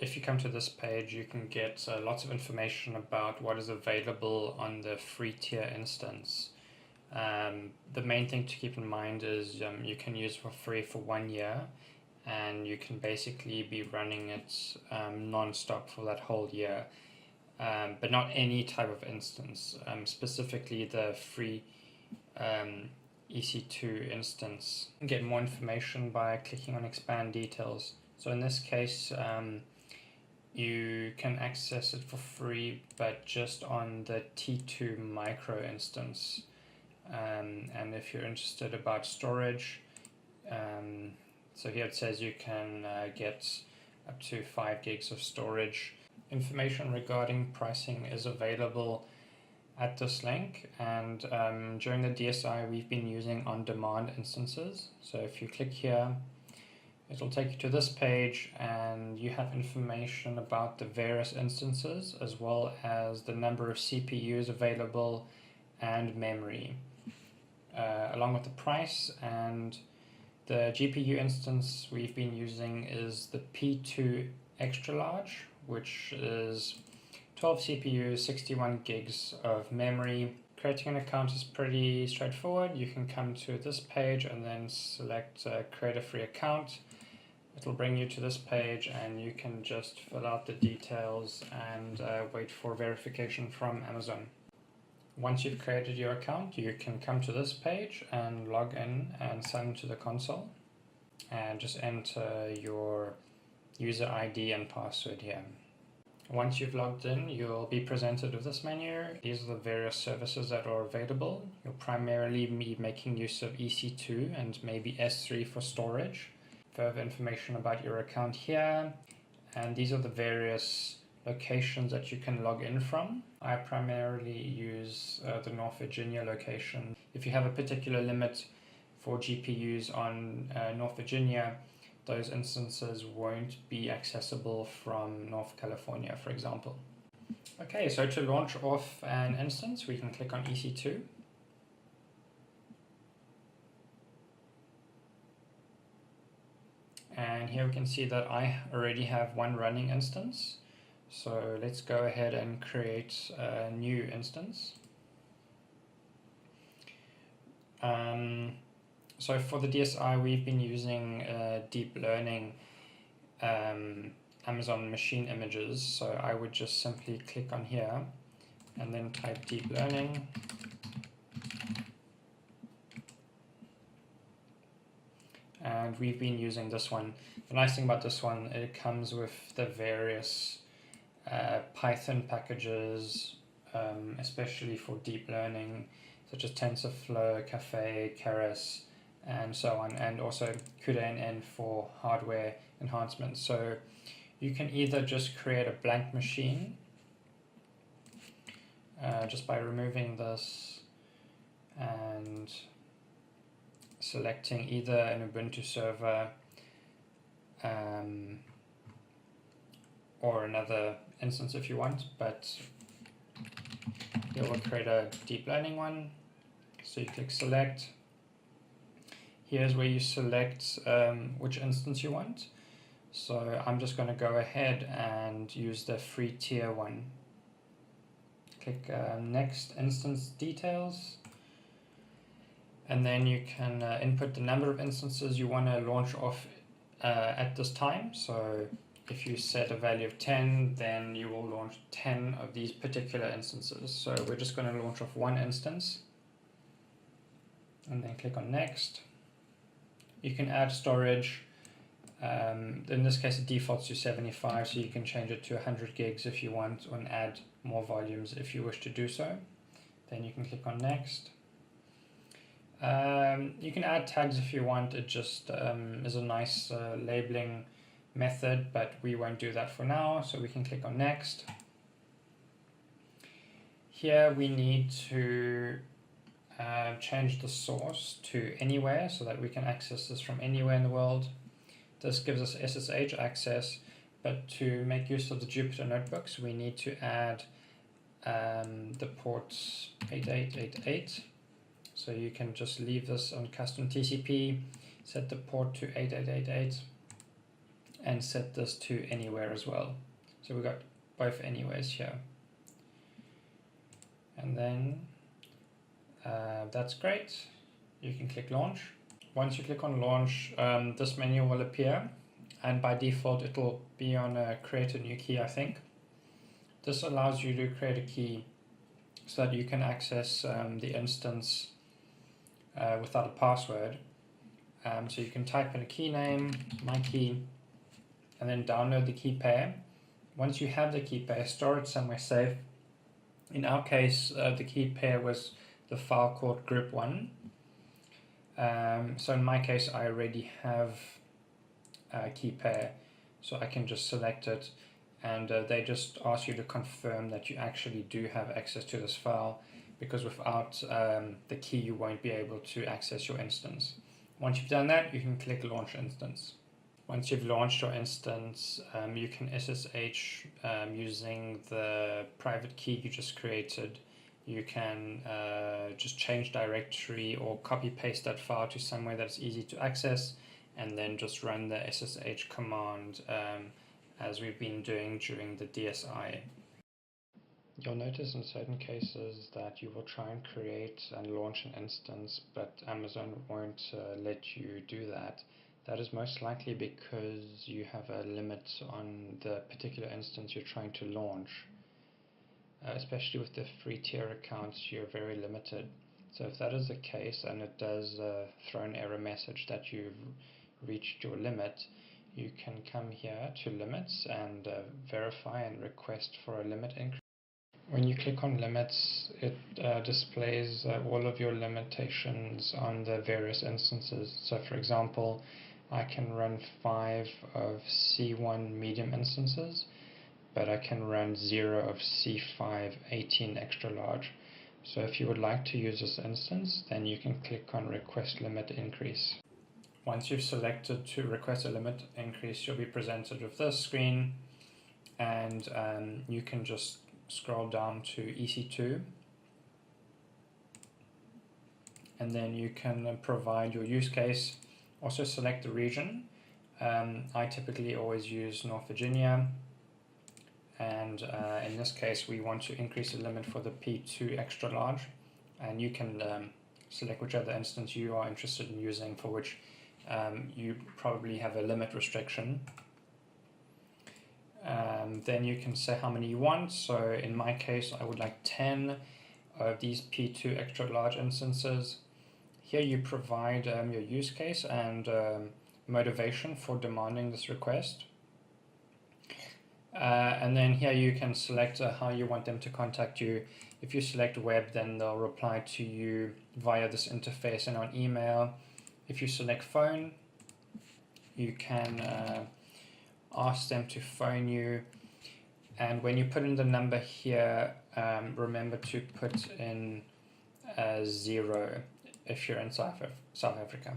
If you come to this page, you can get lots of information about what is available on the free tier instance. The main thing to keep in mind is you can use it for free for 1 year, and you can basically be running it non-stop for that whole year, but not any type of instance, specifically the free EC2 instance. You can get more information by clicking on expand details. So in this case, you can access it for free, but just on the T2 micro instance. And if you're interested about storage, so here it says you can get up to 5 gigs of storage. Information regarding pricing is available at this link, and during the DSI we've been using on-demand instances. So if you click here, it'll take you to this page, and you have information about the various instances as well as the number of CPUs available and memory, along with the price. And the GPU instance we've been using is the P2 extra large, which is 12 CPUs, 61 gigs of memory. Creating an account is pretty straightforward. You can come to this page and then select create a free account. It'll bring you to this page, and you can just fill out the details and wait for verification from Amazon. Once you've created your account, you can come to this page and log in and sign into the console, and just enter your user ID and password here. Once you've logged in, you'll be presented with this menu. These are the various services that are available. You'll primarily be making use of EC2 and maybe S3 for storage. Further information about your account here, and these are the various locations that you can log in from. I primarily use the North Virginia location. If you have a particular limit for GPUs on North Virginia, those instances won't be accessible from North California, for example. Okay, so to launch off an instance, we can click on EC2. And here we can see that I already have one running instance. So let's go ahead and create a new instance. So for the DSI, we've been using deep learning Amazon machine images. So I would just simply click on here and then type deep learning. And we've been using this one. The nice thing about this one, it comes with the various Python packages, especially for deep learning, such as TensorFlow, Caffe, Keras, and so on, and also CUDA-NN for hardware enhancement. So you can either just create a blank machine just by removing this and selecting either an Ubuntu server or another instance if you want, but here we'll create a deep learning one. So you click select. Here's where you select which instance you want. So I'm just going to go ahead and use the free tier one. Click next instance details. And then you can input the number of instances you want to launch off at this time. So if you set a value of 10, then you will launch 10 of these particular instances. So we're just going to launch off one instance. And then click on next. You can add storage. In this case, it defaults to 75, so you can change it to 100 gigs if you want, and add more volumes if you wish to do so. Then you can click on next. You can add tags if you want. It just is a nice labeling method, but we won't do that for now, so we can click on next. Here we need to change the source to anywhere so that we can access this from anywhere in the world. This gives us SSH access, but to make use of the Jupyter notebooks, we need to add the port 8888. So you can just leave this on custom TCP, set the port to 8888, and set this to anywhere as well. So we've got both anywheres here. And then that's great. You can click launch. Once you click on launch, this menu will appear, and by default it'll be on create a new key, I think. This allows you to create a key so that you can access the instance without a password. So you can type in a key name, my key, and then download the key pair. Once you have the key pair, store it somewhere safe. In our case, the key pair was the file called group1. So in my case, I already have a key pair, so I can just select it, and they just ask you to confirm that you actually do have access to this file, because without the key you won't be able to access your instance. Once you've done that, you can click launch instance. Once you've launched your instance, you can SSH using the private key you just created. You can just change directory or copy paste that file to somewhere that's easy to access, and then just run the SSH command as we've been doing during the DSI. You'll notice in certain cases that you will try and create and launch an instance, but Amazon won't let you do that. That is most likely because you have a limit on the particular instance you're trying to launch. Especially with the free tier accounts, you're very limited. So if that is the case, and it does throw an error message that you've reached your limit, you can come here to limits and verify and request for a limit increase. When you click on limits, it displays all of your limitations on the various instances. So for example, I can run 5 of C1 medium instances, but I can run 0 of C5 18 extra large. So if you would like to use this instance, then you can click on request limit increase. Once you've selected to request a limit increase, you'll be presented with this screen, and you can just scroll down to EC2, and then you can provide your use case. Also select the region. I typically always use North Virginia, and in this case we want to increase the limit for the P2 extra large, and you can select whichever instance you are interested in using, for which you probably have a limit restriction. Then you can say how many you want. So in my case, I would like 10 of these P2 extra large instances. Here you provide your use case and motivation for demanding this request. And then here you can select how you want them to contact you. If you select web, then they'll reply to you via this interface and on email. If you select phone, you can ask them to phone you, and when you put in the number here, remember to put in 0 if you're in South Africa.